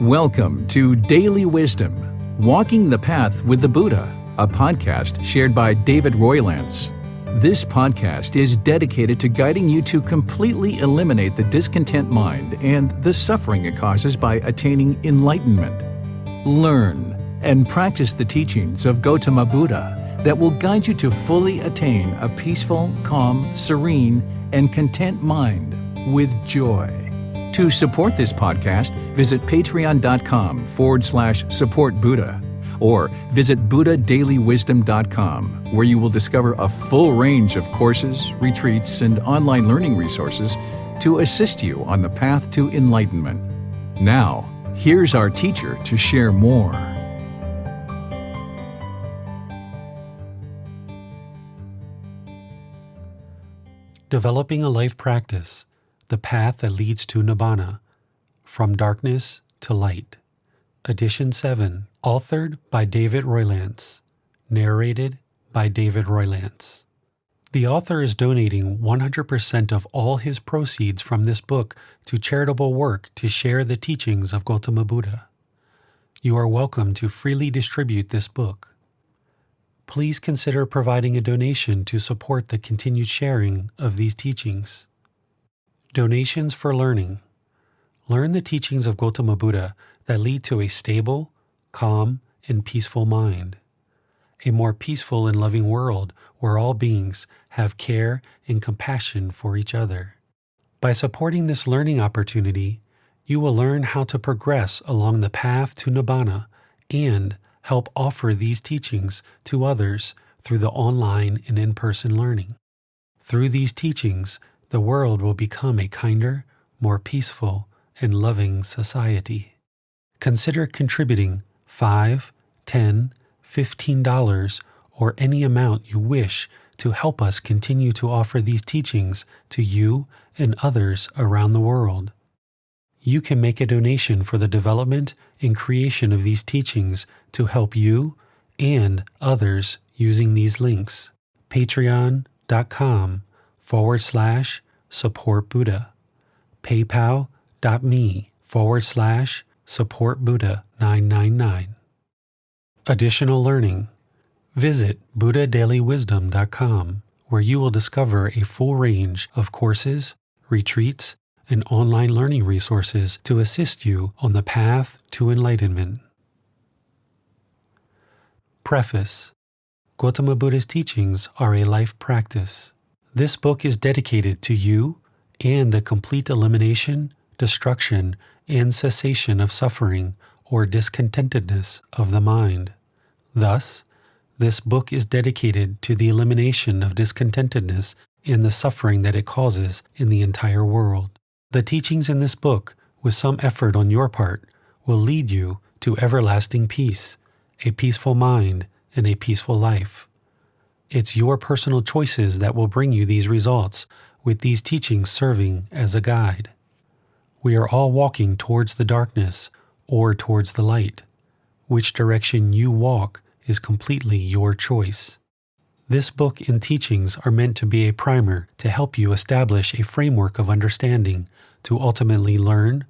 Welcome to Daily Wisdom, Walking the Path with the Buddha, a podcast shared by David Roylance. This podcast is dedicated to guiding you to completely eliminate the discontent mind and the suffering it causes by attaining enlightenment. Learn and practice the teachings of Gotama Buddha that will guide you to fully attain a peaceful, calm, serene, and content mind with joy. To support this podcast, visit patreon.com/supportbuddha or visit buddhadailywisdom.com, where you will discover a full range of courses, retreats, and online learning resources to assist you on the path to enlightenment. Now, here's our teacher to share more. Developing a Life Practice, the Path That Leads to Nibbana, From Darkness to Light. Edition 7, authored by David Roylance, narrated by David Roylance. The author is donating 100% of all his proceeds from this book to charitable work to share the teachings of Gotama Buddha. You are welcome to freely distribute this book. Please consider providing a donation to support the continued sharing of these teachings. Donations for learning. Learn the teachings of Gotama Buddha that lead to a stable, calm, and peaceful mind. A more peaceful and loving world where all beings have care and compassion for each other. By supporting this learning opportunity, you will learn how to progress along the path to Nibbana and help offer these teachings to others through the online and in-person learning. Through these teachings, the world will become a kinder, more peaceful, and loving society. Consider contributing $5, $10, $15, or any amount you wish to help us continue to offer these teachings to you and others around the world. You can make a donation for the development and creation of these teachings to help you and others using these links. Patreon.com/supportbuddha, paypal.me/supportbuddha999. Additional learning. Visit buddhadailywisdom.com, where you will discover a full range of courses, retreats, and online learning resources to assist you on the path to enlightenment. Preface. Gotama Buddha's teachings are a life practice. This book is dedicated to you and the complete elimination, destruction, and cessation of suffering or discontentedness of the mind. Thus, this book is dedicated to the elimination of discontentedness and the suffering that it causes in the entire world. The teachings in this book, with some effort on your part, will lead you to everlasting peace, a peaceful mind, and a peaceful life. It's your personal choices that will bring you these results, with these teachings serving as a guide. We are all walking towards the darkness or towards the light. Which direction you walk is completely your choice. This book and teachings are meant to be a primer to help you establish a framework of understanding to ultimately learn,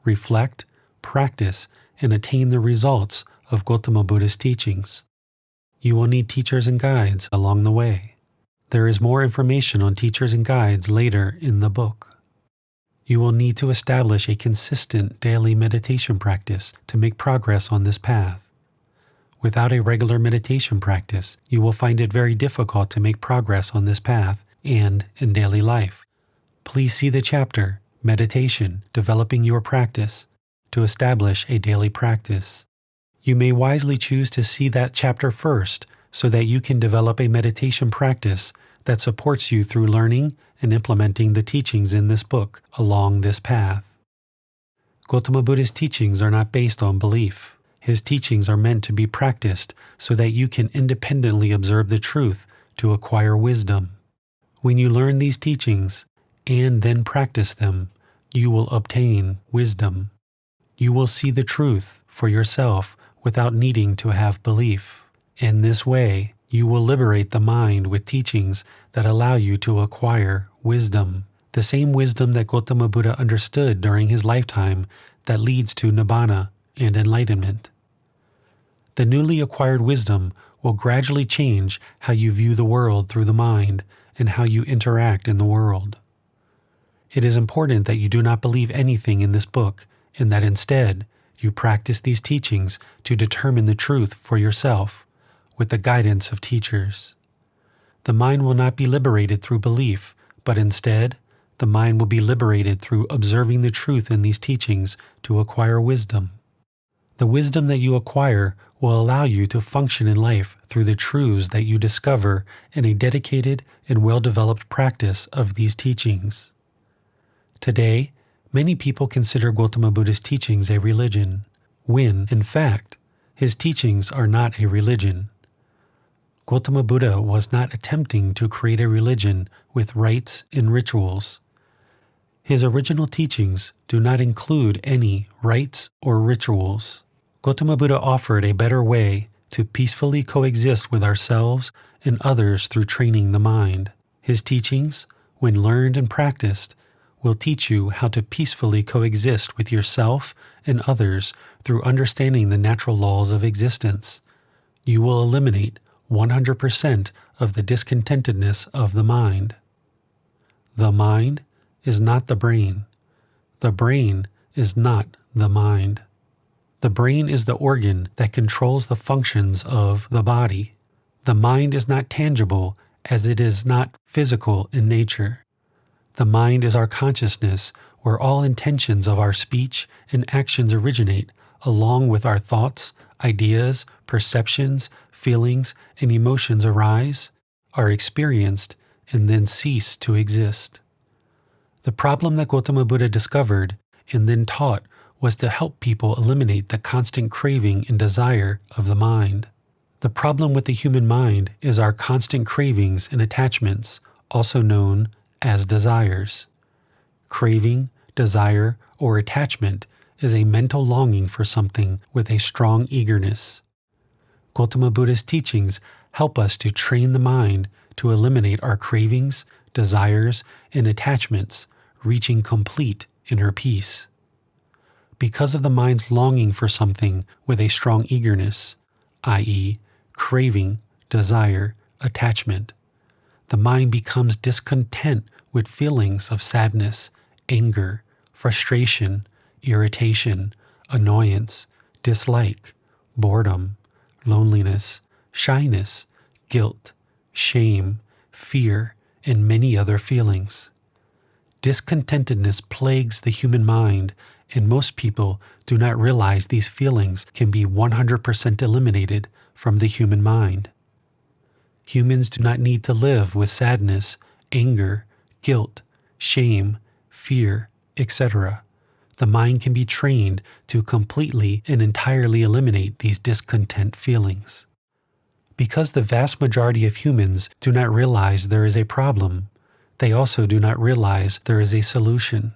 reflect, practice, and attain the results of Gotama Buddha's teachings. You will need teachers and guides along the way. There is more information on teachers and guides later in the book. You will need to establish a consistent daily meditation practice to make progress on this path. Without a regular meditation practice, you will find it very difficult to make progress on this path and in daily life. Please see the chapter, Meditation, Developing Your Practice, to establish a daily practice. You may wisely choose to see that chapter first so that you can develop a meditation practice that supports you through learning and implementing the teachings in this book along this path. Gotama Buddha's teachings are not based on belief. His teachings are meant to be practiced so that you can independently observe the truth to acquire wisdom. When you learn these teachings and then practice them, you will obtain wisdom. You will see the truth for yourself without needing to have belief. In this way, you will liberate the mind with teachings that allow you to acquire wisdom. the same wisdom that Gotama Buddha understood during his lifetime that leads to Nibbana and enlightenment. The newly acquired wisdom will gradually change how you view the world through the mind and how you interact in the world. It is important that you do not believe anything in this book, and that instead you practice these teachings to determine the truth for yourself with the guidance of teachers. The mind will not be liberated through belief, but instead, the mind will be liberated through observing the truth in these teachings to acquire wisdom. The wisdom that you acquire will allow you to function in life through the truths that you discover in a dedicated and well-developed practice of these teachings. Today, many people consider Gotama Buddha's teachings a religion, when, in fact, his teachings are not a religion. Gotama Buddha was not attempting to create a religion with rites and rituals. His original teachings do not include any rites or rituals. Gotama Buddha offered a better way to peacefully coexist with ourselves and others through training the mind. His teachings, when learned and practiced, will teach you how to peacefully coexist with yourself and others through understanding the natural laws of existence. You will eliminate 100% of the discontentedness of the mind. The mind is not the brain. The brain is not the mind. The brain is the organ that controls the functions of the body. The mind is not tangible as it is not physical in nature. The mind is our consciousness where all intentions of our speech and actions originate, along with our thoughts, ideas, perceptions, feelings, and emotions arise, are experienced, and then cease to exist. The problem that Gotama Buddha discovered and then taught was to help people eliminate the constant craving and desire of the mind. The problem with the human mind is our constant cravings and attachments, also known as desires. Craving, desire, or attachment is a mental longing for something with a strong eagerness. Gotama Buddha's teachings help us to train the mind to eliminate our cravings, desires, and attachments, reaching complete inner peace. Because of the mind's longing for something with a strong eagerness, i.e., craving, desire, attachment, the mind becomes discontent with feelings of sadness, anger, frustration, irritation, annoyance, dislike, boredom, loneliness, shyness, guilt, shame, fear, and many other feelings. Discontentedness plagues the human mind, and most people do not realize these feelings can be 100% eliminated from the human mind. Humans do not need to live with sadness, anger, guilt, shame, fear, etc. The mind can be trained to completely and entirely eliminate these discontent feelings. Because the vast majority of humans do not realize there is a problem, they also do not realize there is a solution.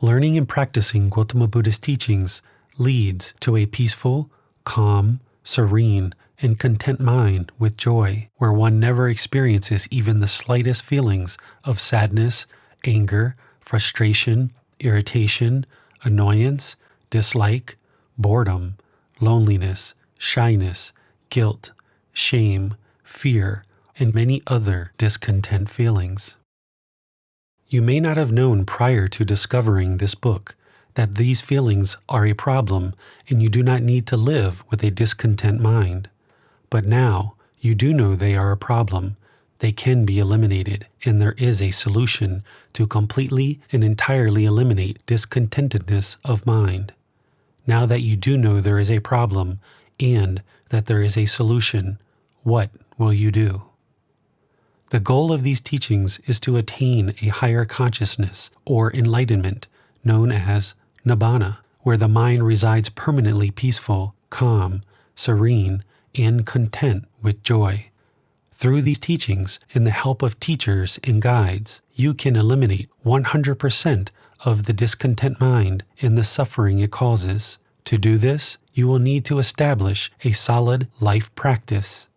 Learning and practicing Gotama Buddha's teachings leads to a peaceful, calm, serene, and content mind with joy, where one never experiences even the slightest feelings of sadness, anger, frustration, irritation, annoyance, dislike, boredom, loneliness, shyness, guilt, shame, fear, and many other discontent feelings. You may not have known prior to discovering this book that these feelings are a problem and you do not need to live with a discontent mind. But now you do know they are a problem. They can be eliminated, and there is a solution to completely and entirely eliminate discontentedness of mind. Now that you do know there is a problem and that there is a solution, what will you do? The goal of these teachings is to attain a higher consciousness or enlightenment known as Nibbana, where the mind resides permanently peaceful, calm, serene, and content with joy. Through these teachings and the help of teachers and guides, you can eliminate 100% of the discontent mind and the suffering it causes. To do this, you will need to establish a solid life practice.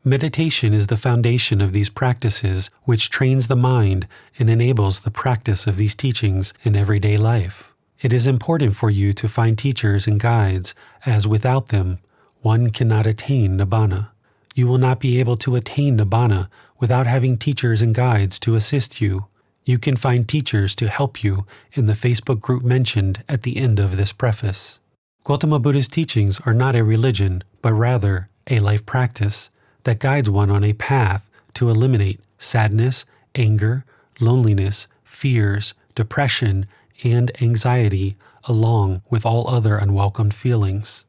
Meditation is the foundation of these practices, which trains the mind and enables the practice of these teachings in everyday life. It is important for you to find teachers and guides, as without them, one cannot attain Nibbana. You will not be able to attain Nibbana without having teachers and guides to assist you. You can find teachers to help you in the Facebook group mentioned at the end of this preface. Gotama Buddha's teachings are not a religion, but rather a life practice that guides one on a path to eliminate sadness, anger, loneliness, fears, depression, and anxiety, along with all other unwelcomed feelings.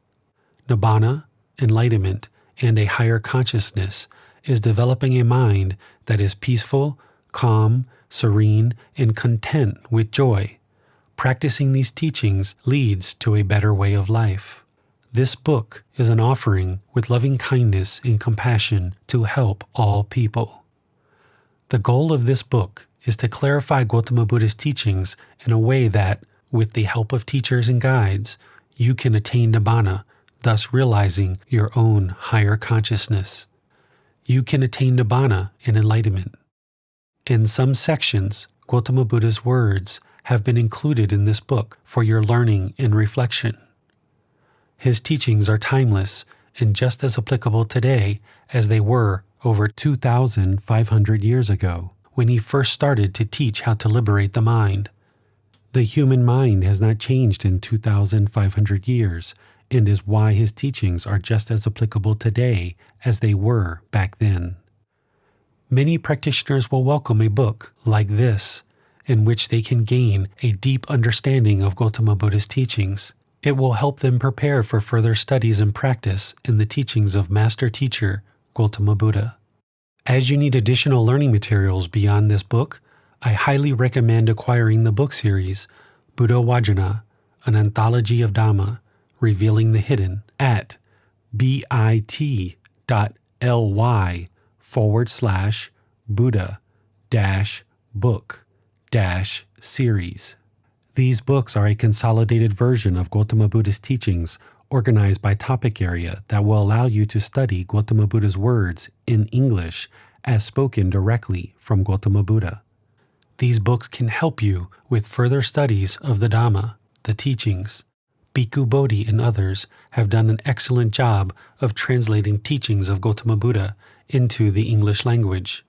Nibbana, enlightenment, and a higher consciousness is developing a mind that is peaceful, calm, serene, and content with joy. Practicing these teachings leads to a better way of life. This book is an offering with loving kindness and compassion to help all people. The goal of this book is to clarify Gotama Buddha's teachings in a way that, with the help of teachers and guides, you can attain Nibbana, thus realizing your own higher consciousness. You can attain Nibbana and enlightenment. In some sections, Gotama Buddha's words have been included in this book for your learning and reflection. His teachings are timeless and just as applicable today as they were over 2,500 years ago, when he first started to teach how to liberate the mind. The human mind has not changed in 2,500 years, and is why his teachings are just as applicable today as they were back then. Many practitioners will welcome a book like this, in which they can gain a deep understanding of Gotama Buddha's teachings. It will help them prepare for further studies and practice in the teachings of Master Teacher Gotama Buddha. As you need additional learning materials beyond this book, I highly recommend acquiring the book series Buddha Vajana, an anthology of Dhamma, revealing the hidden at bit.ly/Buddha-book-series. These books are a consolidated version of Gotama Buddha's teachings organized by topic area that will allow you to study Gotama Buddha's words in English as spoken directly from Gotama Buddha. These books can help you with further studies of the Dhamma, the teachings. Bhikkhu Bodhi and others have done an excellent job of translating teachings of Gotama Buddha into the English language.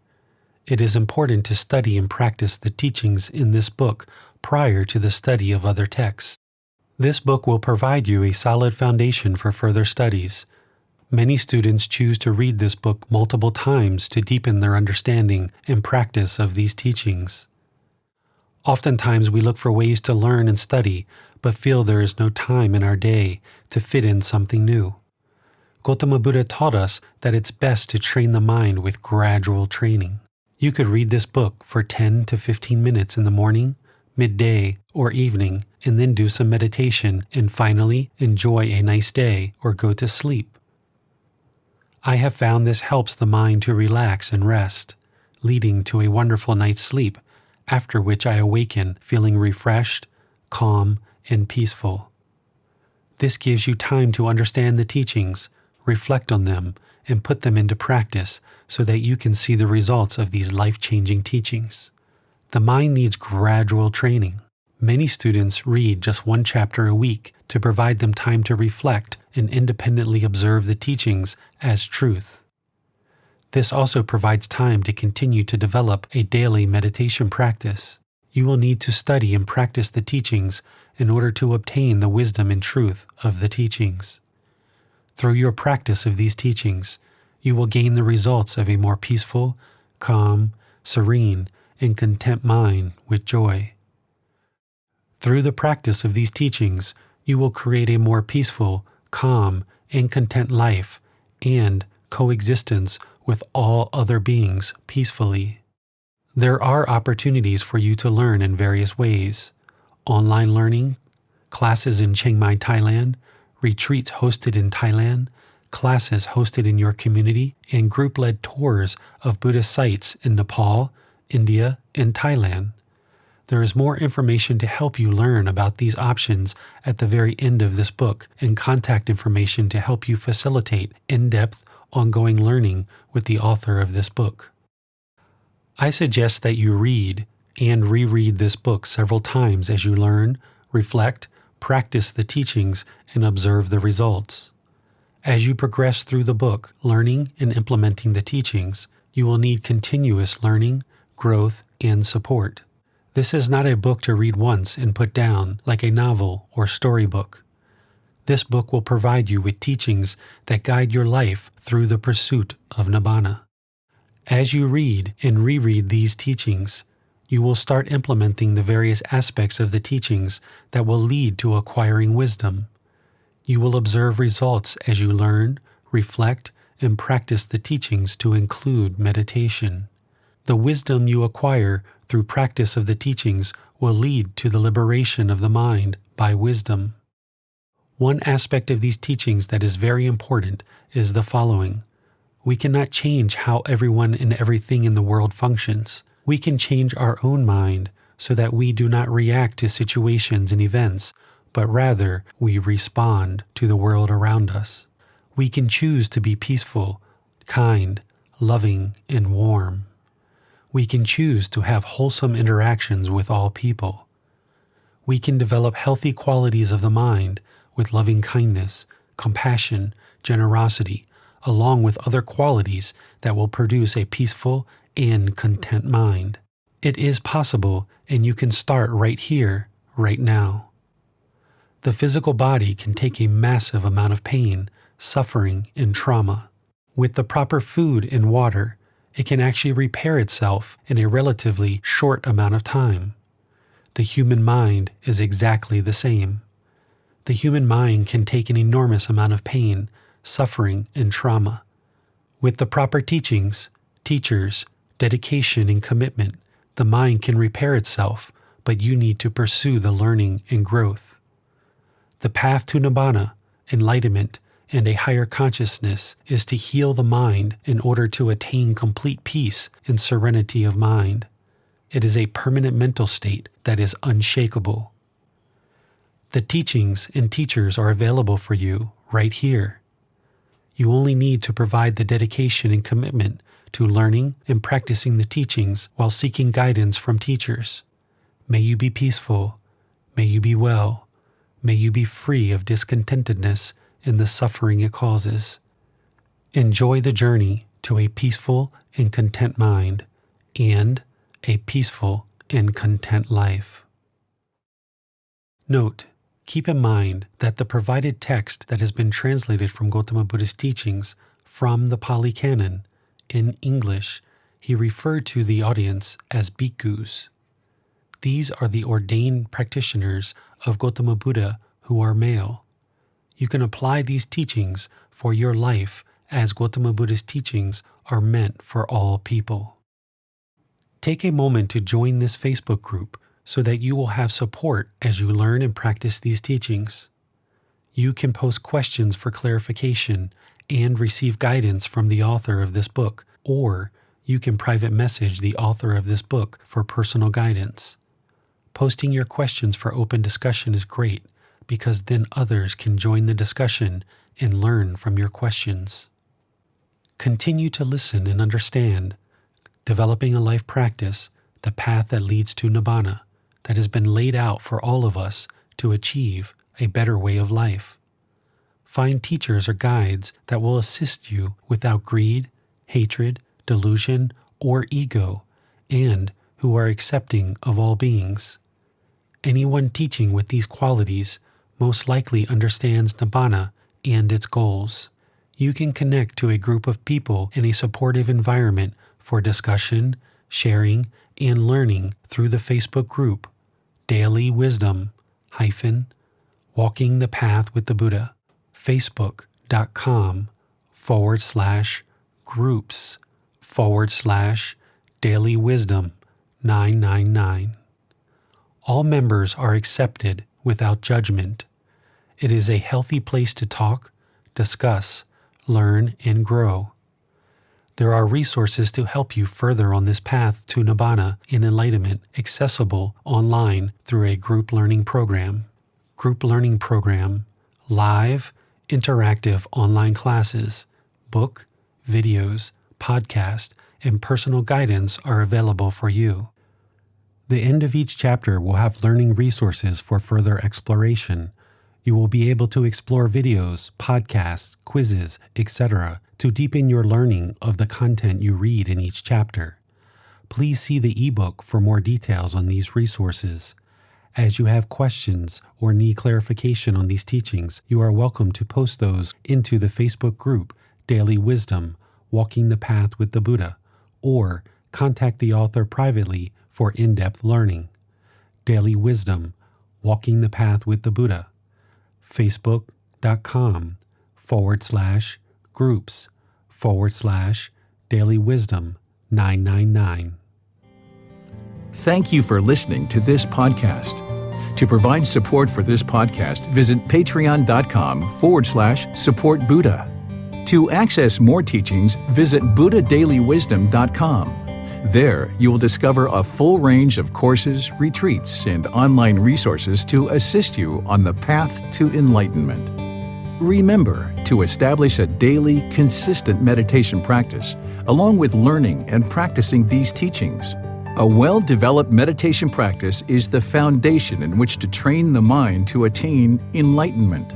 It is important to study and practice the teachings in this book prior to the study of other texts. This book will provide you a solid foundation for further studies. Many students choose to read this book multiple times to deepen their understanding and practice of these teachings. Oftentimes we look for ways to learn and study, but feel there is no time in our day to fit in something new. Gotama Buddha taught us that it's best to train the mind with gradual training. You could read this book for 10 to 15 minutes in the morning, midday, or evening, and then do some meditation and finally enjoy a nice day or go to sleep. I have found this helps the mind to relax and rest, leading to a wonderful night's sleep, after which I awaken feeling refreshed, calm, and peaceful. This gives you time to understand the teachings, reflect on them, and put them into practice so that you can see the results of these life-changing teachings. The mind needs gradual training. Many students read just one chapter a week to provide them time to reflect and independently observe the teachings as truth. This also provides time to continue to develop a daily meditation practice. You will need to study and practice the teachings in order to obtain the wisdom and truth of the teachings. Through your practice of these teachings, you will gain the results of a more peaceful, calm, serene, and content mind with joy. Through the practice of these teachings, you will create a more peaceful, calm, and content life and coexistence with all other beings peacefully. There are opportunities for you to learn in various ways: online learning, classes in Chiang Mai, Thailand, retreats hosted in Thailand, classes hosted in your community, and group-led tours of Buddhist sites in Nepal, India, and Thailand. There is more information to help you learn about these options at the very end of this book, and contact information to help you facilitate in-depth, ongoing learning with the author of this book. I suggest that you read and reread this book several times as you learn, reflect, practice the teachings, and observe the results. As you progress through the book, learning and implementing the teachings, you will need continuous learning, growth, and support. This is not a book to read once and put down like a novel or storybook. This book will provide you with teachings that guide your life through the pursuit of Nibbana. As you read and reread these teachings, you will start implementing the various aspects of the teachings that will lead to acquiring wisdom. You will observe results as you learn, reflect, and practice the teachings to include meditation. The wisdom you acquire through practice of the teachings will lead to the liberation of the mind by wisdom. One aspect of these teachings that is very important is the following. We cannot change how everyone and everything in the world functions. We can change our own mind so that we do not react to situations and events, but rather we respond to the world around us. We can choose to be peaceful, kind, loving, and warm. We can choose to have wholesome interactions with all people. We can develop healthy qualities of the mind with loving kindness, compassion, generosity, along with other qualities that will produce a peaceful and content mind. It is possible, and you can start right here, right now. The physical body can take a massive amount of pain, suffering, and trauma. With the proper food and water, it can actually repair itself in a relatively short amount of time. The human mind is exactly the same. The human mind can take an enormous amount of pain, suffering, and trauma. With the proper teachings, teachers, dedication, and commitment, the mind can repair itself, but you need to pursue the learning and growth. The path to Nibbana, enlightenment, and a higher consciousness is to heal the mind in order to attain complete peace and serenity of mind. It is a permanent mental state that is unshakable. The teachings and teachers are available for you right here. You only need to provide the dedication and commitment to learning and practicing the teachings while seeking guidance from teachers. May you be peaceful. May you be well. May you be free of discontentedness and the suffering it causes. Enjoy the journey to a peaceful and content mind and a peaceful and content life. Note: keep in mind that the provided text that has been translated from Gotama Buddha's teachings from the Pali Canon in English, he referred to the audience as bhikkhus. These are the ordained practitioners of Gotama Buddha who are male. You can apply these teachings for your life as Gotama Buddha's teachings are meant for all people. Take a moment to join this Facebook group so that you will have support as you learn and practice these teachings. You can post questions for clarification and receive guidance from the author of this book, or you can private message the author of this book for personal guidance. Posting your questions for open discussion is great because then others can join the discussion and learn from your questions. Continue to listen and understand, developing a life practice, the path that leads to Nibbana, that has been laid out for all of us to achieve a better way of life. Find teachers or guides that will assist you without greed, hatred, delusion, or ego, and who are accepting of all beings. Anyone teaching with these qualities most likely understands Nibbana and its goals. You can connect to a group of people in a supportive environment for discussion, sharing, and learning through the Facebook group Daily Wisdom - Walking the Path with the Buddha, facebook.com/groups/Daily Wisdom 999. All members are accepted without judgment. It is a healthy place to talk, discuss, learn, and grow. There are resources to help you further on this path to Nibbana and enlightenment accessible online through a group learning program. Group learning program, live, interactive online classes, book, videos, podcast, and personal guidance are available for you. The end of each chapter will have learning resources for further exploration. You will be able to explore videos, podcasts, quizzes, etc. to deepen your learning of the content you read in each chapter. Please see the ebook for more details on these resources. As you have questions or need clarification on these teachings, you are welcome to post those into the Facebook group Daily Wisdom, Walking the Path with the Buddha, or contact the author privately for in-depth learning. Daily Wisdom, Walking the Path with the Buddha. Facebook.com/groups/Daily Wisdom 999. Thank you for listening to this podcast. To provide support for this podcast, visit patreon.com/support Buddha. To access more teachings, visit buddhadailywisdom.com. There, you will discover a full range of courses, retreats, and online resources to assist you on the path to enlightenment. Remember to establish a daily, consistent meditation practice, along with learning and practicing these teachings. A well-developed meditation practice is the foundation in which to train the mind to attain enlightenment.